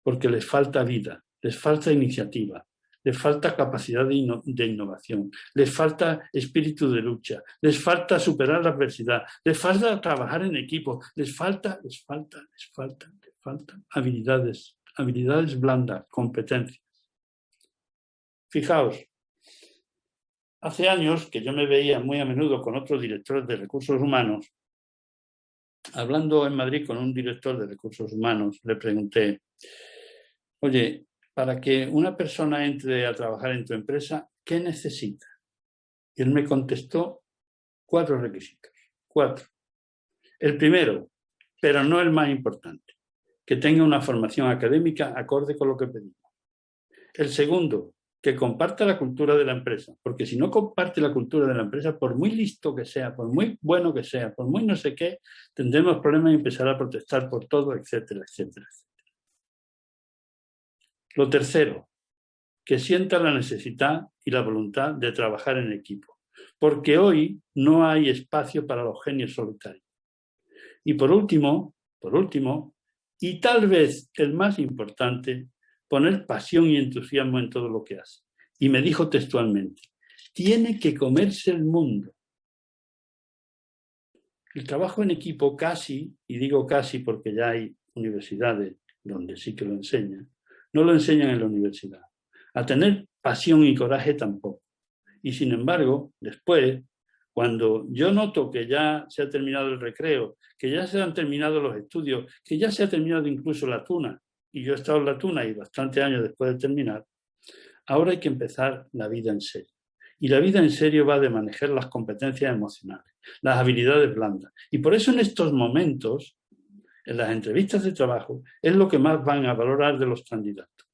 porque les falta vida, les falta iniciativa, les falta capacidad de innovación, les falta espíritu de lucha, les falta superar la adversidad, les falta trabajar en equipo, les falta habilidades blandas, competencias. Fijaos, hace años que yo me veía muy a menudo con otros directores de recursos humanos. Hablando en Madrid con un director de recursos humanos, le pregunté, oye, para que una persona entre a trabajar en tu empresa, ¿qué necesita? Y él me contestó 4 requisitos. 4. El primero, pero no el más importante, que tenga una formación académica acorde con lo que pedimos. El segundo, que comparta la cultura de la empresa, porque si no comparte la cultura de la empresa, por muy listo que sea, por muy bueno que sea, por muy no sé qué, tendremos problemas y empezar a protestar por todo, etcétera, etcétera, etcétera. Lo tercero, que sienta la necesidad y la voluntad de trabajar en equipo, porque hoy no hay espacio para los genios solitarios. Y por último, y tal vez el más importante, poner pasión y entusiasmo en todo lo que hace. Y me dijo textualmente, tiene que comerse el mundo. El trabajo en equipo casi, y digo casi porque ya hay universidades donde sí que lo enseñan, no lo enseñan en la universidad. A tener pasión y coraje tampoco. Y sin embargo, después, cuando yo noto que ya se ha terminado el recreo, que ya se han terminado los estudios, que ya se ha terminado incluso la tuna, y yo he estado en la tuna y bastantes años después de terminar, ahora hay que empezar la vida en serio. Y la vida en serio va de manejar las competencias emocionales, las habilidades blandas. Y por eso en estos momentos en las entrevistas de trabajo, es lo que más van a valorar de los candidatos.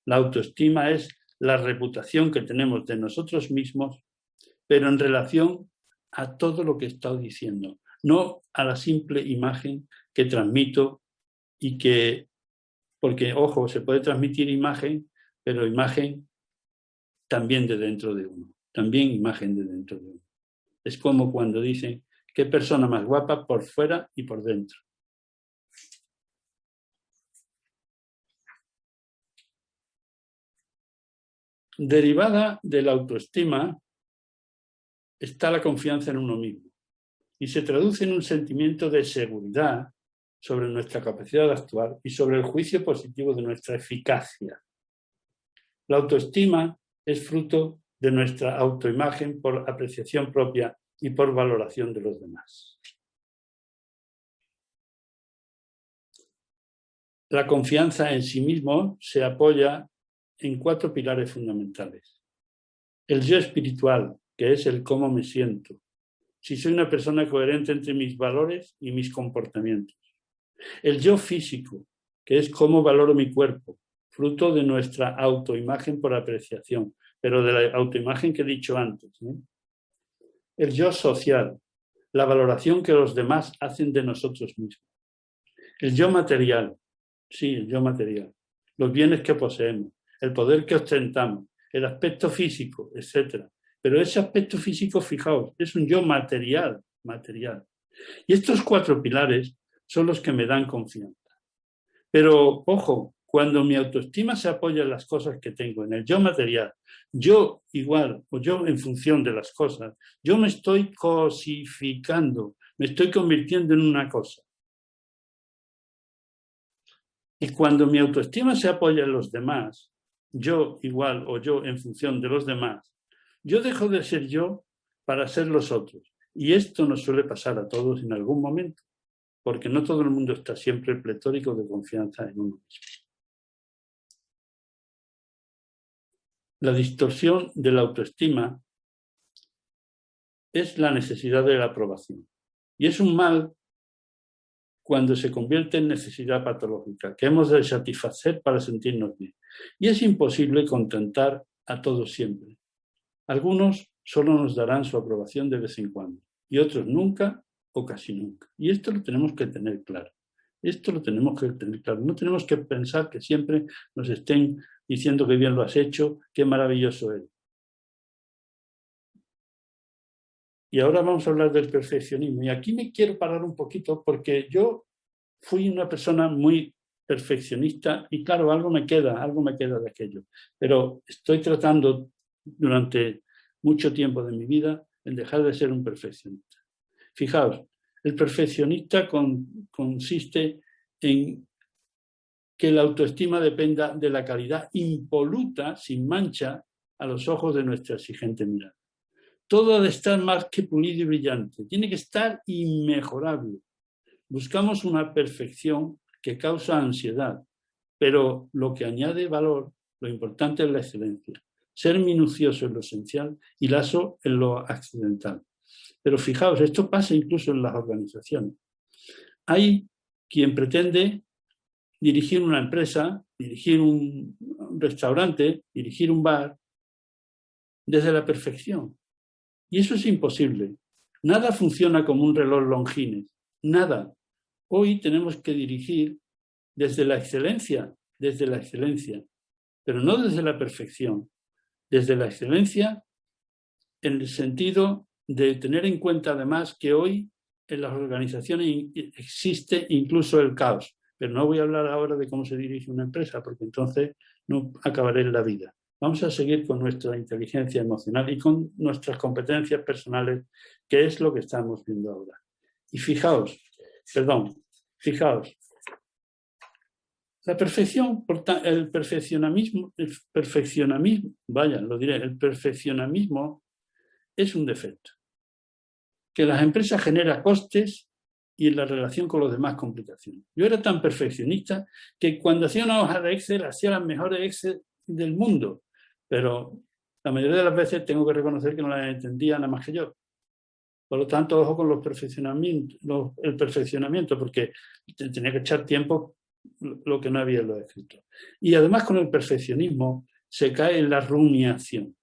La autoestima es la reputación que tenemos de nosotros mismos, pero en relación a todo lo que he estado diciendo, no a la simple imagen que transmito y que, porque, ojo, se puede transmitir imagen, pero imagen también de dentro de uno, también imagen de dentro de uno. Es como cuando dicen, qué persona más guapa por fuera y por dentro. Derivada de la autoestima está la confianza en uno mismo y se traduce en un sentimiento de seguridad sobre nuestra capacidad de actuar y sobre el juicio positivo de nuestra eficacia. La autoestima es fruto de nuestra autoimagen por apreciación propia y por valoración de los demás. La confianza en sí mismo se apoya en 4 pilares fundamentales. El yo espiritual, que es el cómo me siento. Si soy una persona coherente entre mis valores y mis comportamientos. El yo físico, que es cómo valoro mi cuerpo, fruto de nuestra autoimagen por apreciación, pero de la autoimagen que he dicho antes, ¿no? El yo social, la valoración que los demás hacen de nosotros mismos. El yo material, sí, el yo material, los bienes que poseemos, el poder que ostentamos, el aspecto físico, etc. Pero ese aspecto físico, fijaos, es un yo material. Y estos 4 pilares son los que me dan confianza. Pero, ojo, cuando mi autoestima se apoya en las cosas que tengo, en el yo material, yo igual, o yo en función de las cosas, yo me estoy cosificando, me estoy convirtiendo en una cosa. Y cuando mi autoestima se apoya en los demás, yo igual o yo en función de los demás, yo dejo de ser yo para ser los otros. Y esto nos suele pasar a todos en algún momento, porque no todo el mundo está siempre pletórico de confianza en uno mismo. La distorsión de la autoestima es la necesidad de la aprobación. Y es un mal cuando se convierte en necesidad patológica, que hemos de satisfacer para sentirnos bien. Y es imposible contentar a todos siempre. Algunos solo nos darán su aprobación de vez en cuando, y otros nunca o casi nunca. Y esto lo tenemos que tener claro. No tenemos que pensar que siempre nos estén diciendo que bien lo has hecho, qué maravilloso eres. Y ahora vamos a hablar del perfeccionismo. Y aquí me quiero parar un poquito porque yo fui una persona muy perfeccionista y claro, algo me queda de aquello. Pero estoy tratando durante mucho tiempo de mi vida en dejar de ser un perfeccionista. Fijaos, el perfeccionista consiste en que la autoestima dependa de la calidad impoluta, sin mancha, a los ojos de nuestra exigente mirada. Todo ha de estar más que pulido y brillante. Tiene que estar inmejorable. Buscamos una perfección que causa ansiedad, pero lo que añade valor, lo importante es la excelencia. Ser minucioso en lo esencial y laso en lo accidental. Pero fijaos, esto pasa incluso en las organizaciones. Hay quien pretende dirigir una empresa, dirigir un restaurante, dirigir un bar, desde la perfección. Y eso es imposible. Nada funciona como un reloj Longines. Nada. Hoy tenemos que dirigir desde la excelencia, pero no desde la perfección. Desde la excelencia en el sentido de tener en cuenta además que hoy en las organizaciones existe incluso el caos. Pero no voy a hablar ahora de cómo se dirige una empresa, porque entonces no acabaré en la vida. Vamos a seguir con nuestra inteligencia emocional y con nuestras competencias personales, que es lo que estamos viendo ahora. Y fijaos, la perfección, el perfeccionamismo, el perfeccionamismo es un defecto. Que las empresas generan costes y en la relación con los demás complicaciones. Yo era tan perfeccionista que cuando hacía una hoja de Excel, hacía las mejores Excel del mundo. Pero la mayoría de las veces tengo que reconocer que no las entendía nada más que yo. Por lo tanto, ojo con el perfeccionamiento, porque tenía que echar tiempo lo que no había en los escritos. Y además con el perfeccionismo se cae en la rumiación.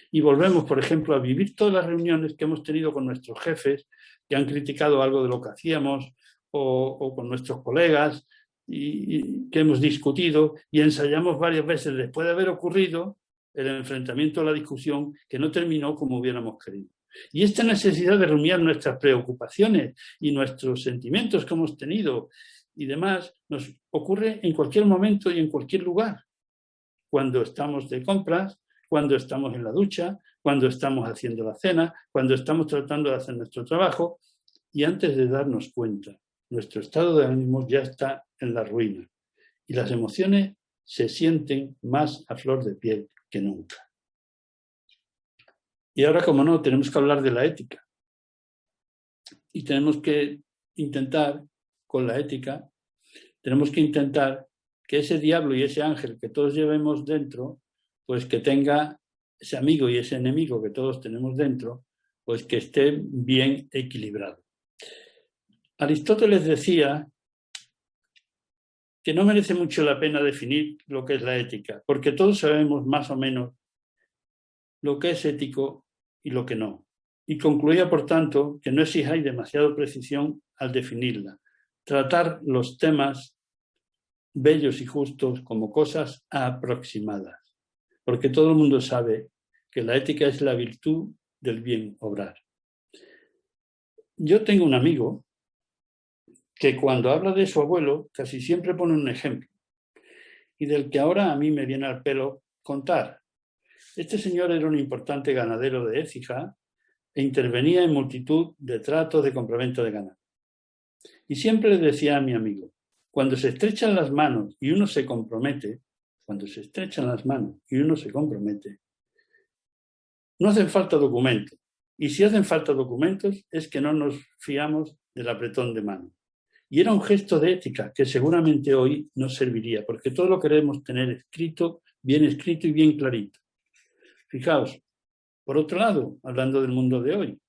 Y volvemos, por ejemplo, a vivir todas las reuniones que hemos tenido con nuestros jefes, que han criticado algo de lo que hacíamos, o con nuestros colegas, y que hemos discutido, y ensayamos varias veces después de haber ocurrido el enfrentamiento a la discusión que no terminó como hubiéramos querido. Y esta necesidad de rumiar nuestras preocupaciones y nuestros sentimientos que hemos tenido y demás nos ocurre en cualquier momento y en cualquier lugar. Cuando estamos de compras, cuando estamos en la ducha, cuando estamos haciendo la cena, cuando estamos tratando de hacer nuestro trabajo, y antes de darnos cuenta, nuestro estado de ánimo ya está en la ruina y las emociones se sienten más a flor de piel que nunca. Y ahora, como no, tenemos que hablar de la ética. Y tenemos que intentar, con la ética, tenemos que intentar que ese diablo y ese ángel que todos llevemos dentro, pues que tenga ese amigo y ese enemigo que todos tenemos dentro, pues que esté bien equilibrado. Aristóteles decía que no merece mucho la pena definir lo que es la ética, porque todos sabemos más o menos lo que es ético y lo que no. Y concluía, por tanto, que no exijáis demasiada precisión al definirla. Tratar los temas bellos y justos como cosas aproximadas, porque todo el mundo sabe que la ética es la virtud del bien obrar. Yo tengo un amigo que cuando habla de su abuelo casi siempre pone un ejemplo y del que ahora a mí me viene al pelo contar. Este señor era un importante ganadero de Écija e intervenía en multitud de tratos de compraventa de ganado. Y siempre le decía a mi amigo, cuando se estrechan las manos y uno se compromete, no hacen falta documentos. Y si hacen falta documentos es que no nos fiamos del apretón de mano. Y era un gesto de ética que seguramente hoy nos serviría, porque todo lo queremos tener escrito y bien clarito. Fijaos, por otro lado, hablando del mundo de hoy,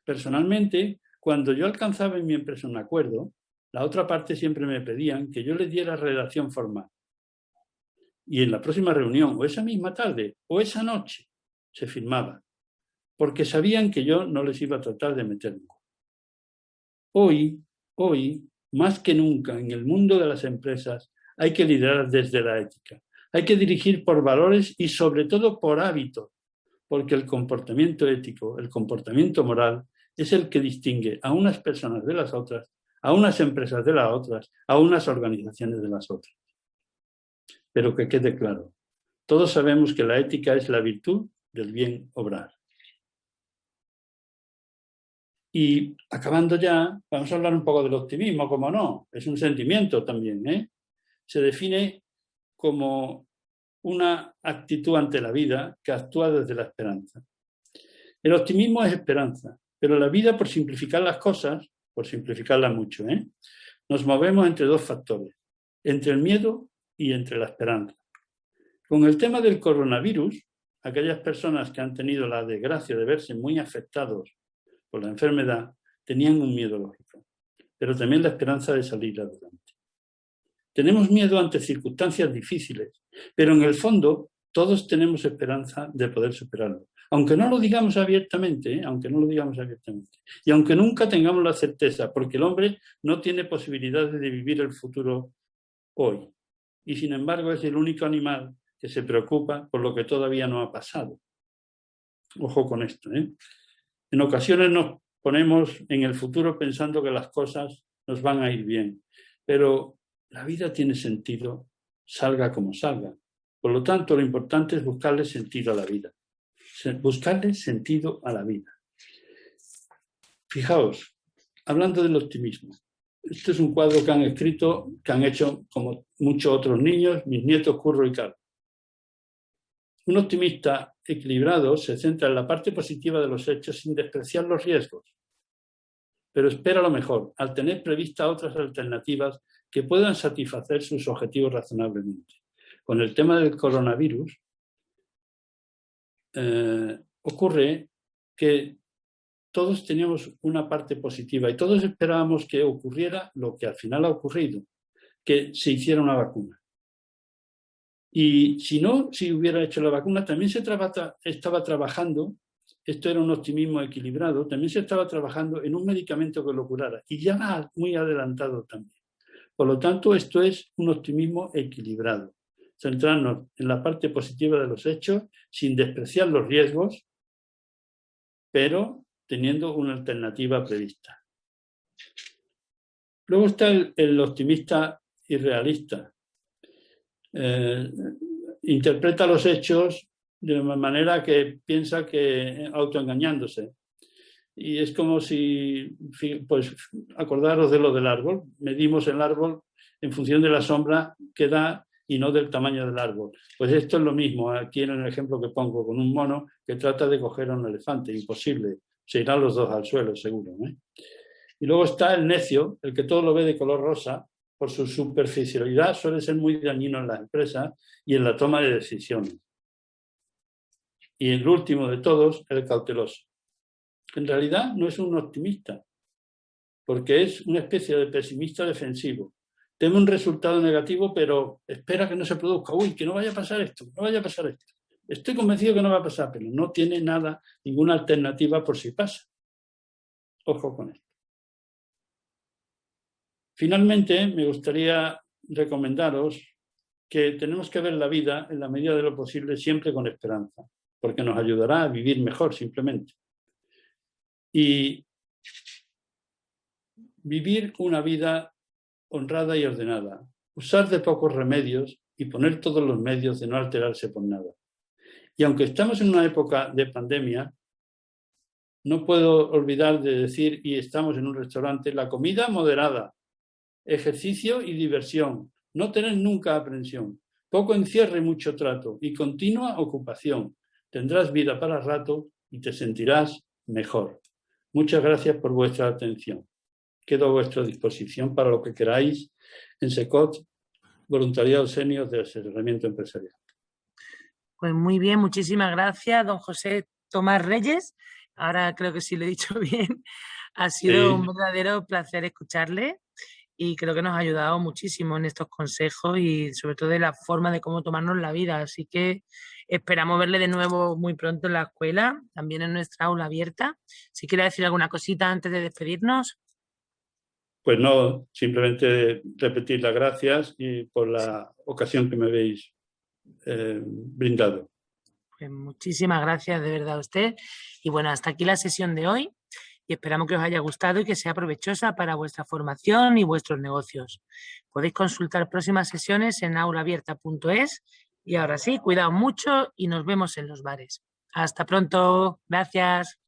personalmente, cuando yo alcanzaba en mi empresa un acuerdo, la otra parte siempre me pedían que yo les diera redacción formal. Y en la próxima reunión, o esa misma tarde, o esa noche, se firmaba, porque sabían que yo no les iba a tratar de meter un gol. Hoy, más que nunca, en el mundo de las empresas, hay que liderar desde la ética. Hay que dirigir por valores y sobre todo por hábitos, porque el comportamiento ético, el comportamiento moral, es el que distingue a unas personas de las otras, a unas empresas de las otras, a unas organizaciones de las otras. Pero que quede claro, todos sabemos que la ética es la virtud del bien obrar. Y acabando ya, vamos a hablar un poco del optimismo, como no, es un sentimiento también, ¿eh? Se define como una actitud ante la vida que actúa desde la esperanza. El optimismo es esperanza, pero la vida, por simplificar las cosas, por simplificarlas mucho, nos movemos entre dos factores, entre el miedo y entre la esperanza. Con el tema del coronavirus, aquellas personas que han tenido la desgracia de verse muy afectados por la enfermedad tenían un miedo lógico, pero también la esperanza de salir adelante. Tenemos miedo ante circunstancias difíciles, pero en el fondo todos tenemos esperanza de poder superarlo. Aunque no lo digamos abiertamente, y aunque nunca tengamos la certeza, porque el hombre no tiene posibilidades de vivir el futuro hoy. Y sin embargo es el único animal que se preocupa por lo que todavía no ha pasado. Ojo con esto, En ocasiones nos ponemos en el futuro pensando que las cosas nos van a ir bien, pero la vida tiene sentido, salga como salga. Por lo tanto, lo importante es buscarle sentido a la vida. Buscarle sentido a la vida. Fijaos, hablando del optimismo, este es un cuadro que han escrito, que han hecho como muchos otros niños, mis nietos Curro y Carlos. Un optimista equilibrado se centra en la parte positiva de los hechos sin despreciar los riesgos, pero espera lo mejor, al tener previstas otras alternativas que puedan satisfacer sus objetivos razonablemente. Con el tema del coronavirus, ocurre que todos teníamos una parte positiva y todos esperábamos que ocurriera lo que al final ha ocurrido, que se hiciera una vacuna. Y si no se hubiera hecho la vacuna, también se estaba trabajando, esto era un optimismo equilibrado, también se estaba trabajando en un medicamento que lo curara y ya va muy adelantado también. Por lo tanto, esto es un optimismo equilibrado. Centrarnos en la parte positiva de los hechos sin despreciar los riesgos, pero teniendo una alternativa prevista. Luego está el optimista irrealista. Interpreta los hechos de una manera que piensa que autoengañándose. Y es como si, pues, acordaros de lo del árbol. Medimos el árbol en función de la sombra que da y no del tamaño del árbol. Pues esto es lo mismo aquí en el ejemplo que pongo con un mono que trata de coger a un elefante. Imposible. Se irán los dos al suelo, seguro, ¿eh? Y luego está el necio, el que todo lo ve de color rosa. Por su superficialidad suele ser muy dañino en las empresas y en la toma de decisiones. Y el último de todos, el cauteloso. En realidad no es un optimista, porque es una especie de pesimista defensivo. Teme un resultado negativo, pero espera que no se produzca. Uy, que no vaya a pasar esto, que no vaya a pasar esto. Estoy convencido que no va a pasar, pero no tiene nada, ninguna alternativa por si pasa. Ojo con esto. Finalmente, me gustaría recomendaros que tenemos que ver la vida, en la medida de lo posible, siempre con esperanza, porque nos ayudará a vivir mejor, simplemente. Y vivir una vida honrada y ordenada, usar de pocos remedios y poner todos los medios de no alterarse por nada. Y aunque estamos en una época de pandemia, no puedo olvidar de decir, y estamos en un restaurante, la comida moderada, ejercicio y diversión, no tener nunca aprensión, poco encierre y mucho trato y continua ocupación. Tendrás vida para rato y te sentirás mejor. Muchas gracias por vuestra atención. Quedo a vuestra disposición para lo que queráis en SECOT, Voluntariado Senior de Asesoramiento Empresarial. Pues muy bien, muchísimas gracias, don José Tomás Reyes. Ahora creo que sí lo he dicho bien. Ha sido un verdadero placer escucharle y creo que nos ha ayudado muchísimo en estos consejos y sobre todo de la forma de cómo tomarnos la vida. Así que esperamos verle de nuevo muy pronto en la escuela, también en nuestra aula abierta. Si quiere decir alguna cosita antes de despedirnos. Pues no, simplemente repetir las gracias y por la ocasión que me habéis brindado. Pues muchísimas gracias de verdad a usted. Y bueno, hasta aquí la sesión de hoy y esperamos que os haya gustado y que sea provechosa para vuestra formación y vuestros negocios. Podéis consultar próximas sesiones en aulaabierta.es y ahora sí, cuidaos mucho y nos vemos en los bares. Hasta pronto. Gracias.